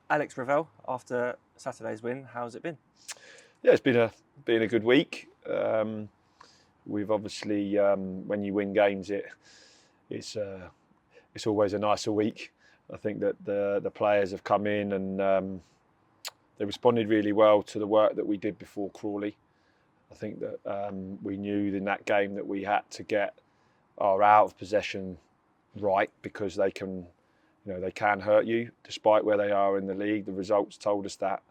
Alex Revell, after Saturday's win, how's it been? Yeah, it's been a good week. We've obviously, when you win games, it's always a nicer week. I think that the players have come in and they responded really well to the work that we did before Crawley. I think that we knew in that game that we had to get our out of possession right, because they can hurt you despite where they are in the league. The results told us that.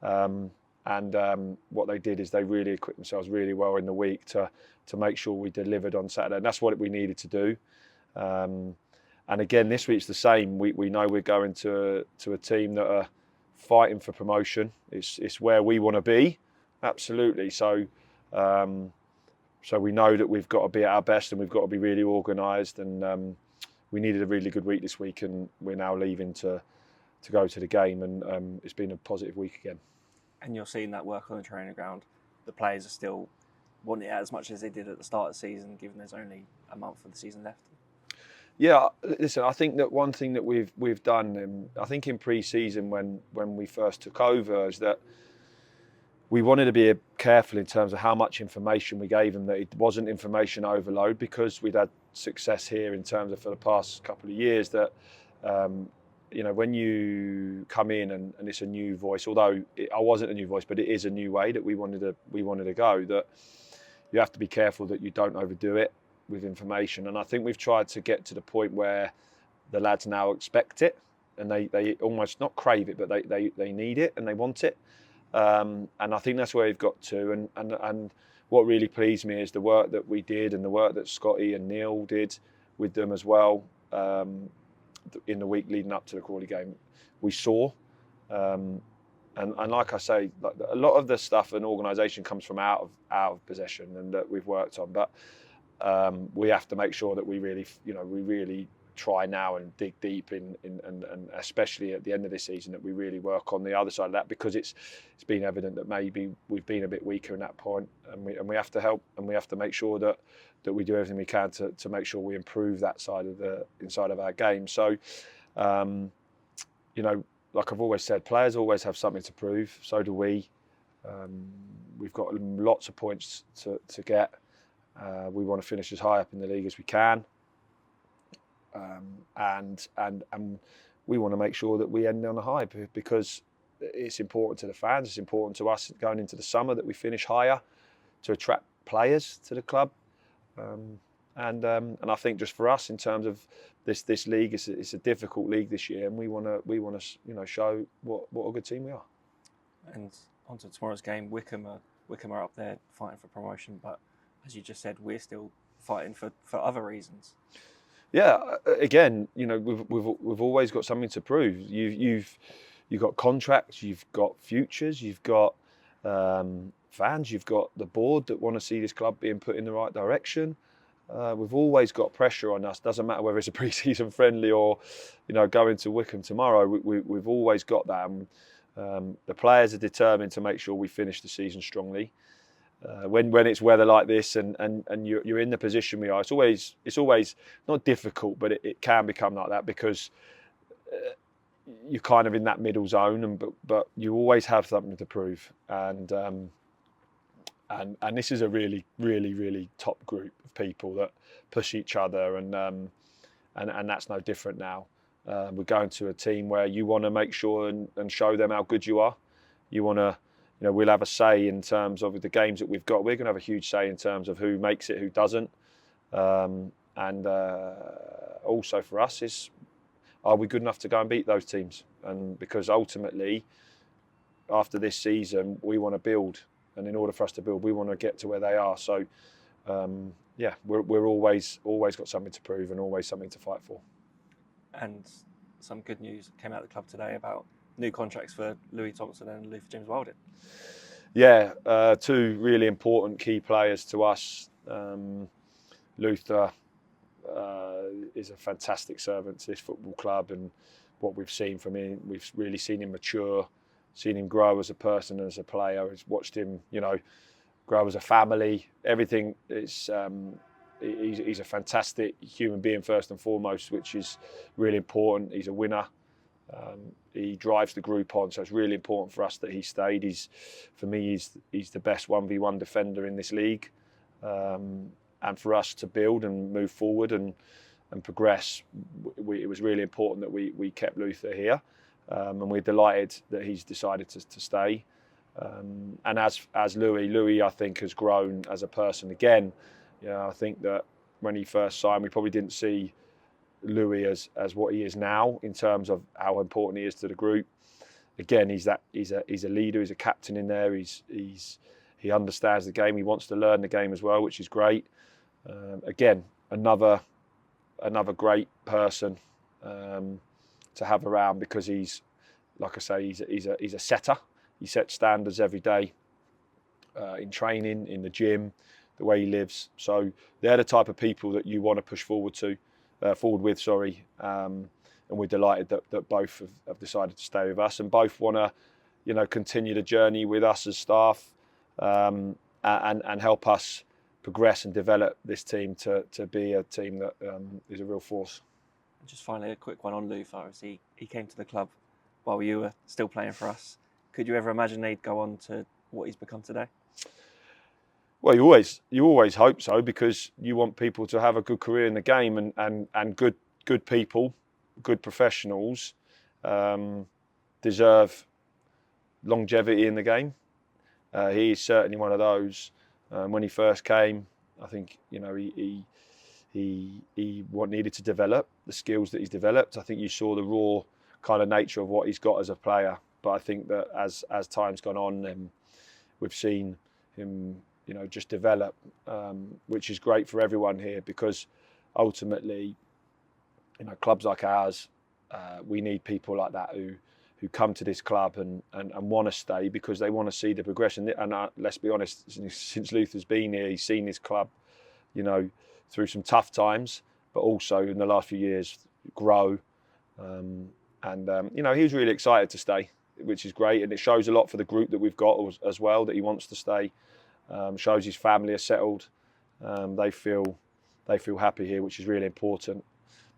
What they did is they really equipped themselves really well in the week to make sure we delivered on Saturday, and that's what we needed to do. And again, this week's the same. We know we're going to a team that are fighting for promotion. It's where we want to be, absolutely. So we know that we've got to be at our best and we've got to be really organised. And we needed a really good week this week, and we're now leaving to go to the game. And it's been a positive week again. And you're seeing that work on the training ground. The players are still wanting it as much as they did at the start of the season, given there's only a month of the season left. Yeah, listen, I think that one thing that we've done, I think in pre-season when we first took over, is that we wanted to be careful in terms of how much information we gave them, that it wasn't information overload, because we'd had success here in terms of for the past couple of years that when you come in and it's a new voice, although I wasn't a new voice, but it is a new way that we wanted to go, that you have to be careful that you don't overdo it with information. And I think we've tried to get to the point where the lads now expect it, and they almost not crave it, but they need it and they want it. And I think that's where we've got to. And what really pleased me is the work that we did and the work that Scotty and Neil did with them as well. In the week leading up to the Crawley game, we saw, and like I say, like a lot of the stuff and organisation comes from out of possession and that we've worked on, but we have to make sure that we really try now and dig deep in and especially at the end of this season, that we really work on the other side of that, because it's been evident that maybe we've been a bit weaker in that point, and we have to help, and we have to make sure that we do everything we can to make sure we improve that side of inside of our game. So, like I've always said, players always have something to prove. So do we. We've got lots of points to get. We want to finish as high up in the league as we can, and we want to make sure that we end on a high, because it's important to the fans. It's important to us going into the summer that we finish higher to attract players to the club. And I think just for us in terms of this league, it's a difficult league this year, and we want to show what a good team we are. And on to tomorrow's game, Wycombe are up there fighting for promotion, but as you just said, we're still fighting for other reasons. Yeah, again, we've always got something to prove. You've got contracts, you've got futures, you've got fans, you've got the board that want to see this club being put in the right direction. We've always got pressure on us. Doesn't matter whether it's a pre-season friendly or, going to Wycombe tomorrow. We've always got that. The players are determined to make sure we finish the season strongly. When it's weather like this and you're in the position we are, it's always not difficult, but it can become like that, because you're kind of in that middle zone, but you always have something to prove. And this is a really, really, really top group of people that push each other, and that's no different now. We're going to a team where you want to make sure and show them how good you are. You want to, we'll have a say in terms of the games that we've got. We're going to have a huge say in terms of who makes it, who doesn't. And also for us is, are we good enough to go and beat those teams? And because ultimately, after this season, we want to build. And in order for us to build, we want to get to where they are. So, we're always got something to prove and always something to fight for. And some good news came out of the club today about new contracts for Thompson and James-Wildin. Yeah, two really important key players to us. Luther is a fantastic servant to this football club, and what we've seen from him, we've really seen him mature, seen him grow as a person and as a player. We've watched him, grow as a family. Everything is. He's a fantastic human being first and foremost, which is really important. He's a winner. He drives the group on, so it's really important for us that he stayed. For me, he's the best 1v1 defender in this league, and for us to build and move forward and progress, it was really important that we kept Luther here, and we're delighted that he's decided to stay. And as Louis, I think, has grown as a person again. I think that when he first signed, we probably didn't see Louis as what he is now in terms of how important he is to the group. Again, he's a leader, he's a captain in there. He understands the game. He wants to learn the game as well, which is great. Again, another great person to have around, because he's, like I say, he's a setter. He sets standards every day in training, in the gym, the way he lives. So they're the type of people that you want to push forward with. And we're delighted that both have decided to stay with us, and both want to, continue the journey with us as staff, and help us progress and develop this team to be a team that is a real force. And just finally, a quick one on Luther. As he came to the club while you were still playing for us. Could you ever imagine he'd go on to what he's become today? Well, you always hope so, because you want people to have a good career in the game, and good people, good professionals, deserve longevity in the game. He is certainly one of those. When he first came, I think he needed to develop the skills that he's developed. I think you saw the raw kind of nature of what he's got as a player. But I think that as time's gone on, we've seen him, just develop, which is great for everyone here, because ultimately, clubs like ours, we need people like that who come to this club and want to stay, because they want to see the progression. And let's be honest, since Luther's been here, he's seen this club, through some tough times, but also in the last few years grow. He was really excited to stay, which is great, and it shows a lot for the group that we've got as well, that he wants to stay. Shows his family are settled. They feel happy here, which is really important.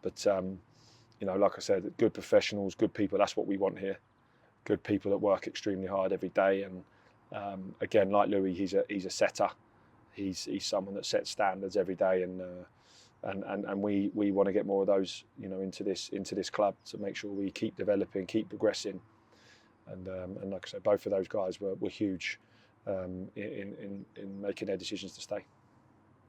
But like I said, good professionals, good people. That's what we want here. Good people that work extremely hard every day. And again, like Louis, he's a setter. He's someone that sets standards every day, and we want to get more of those into this club, to make sure we keep developing, keep progressing. And like I said, both of those guys were huge in making their decisions to stay.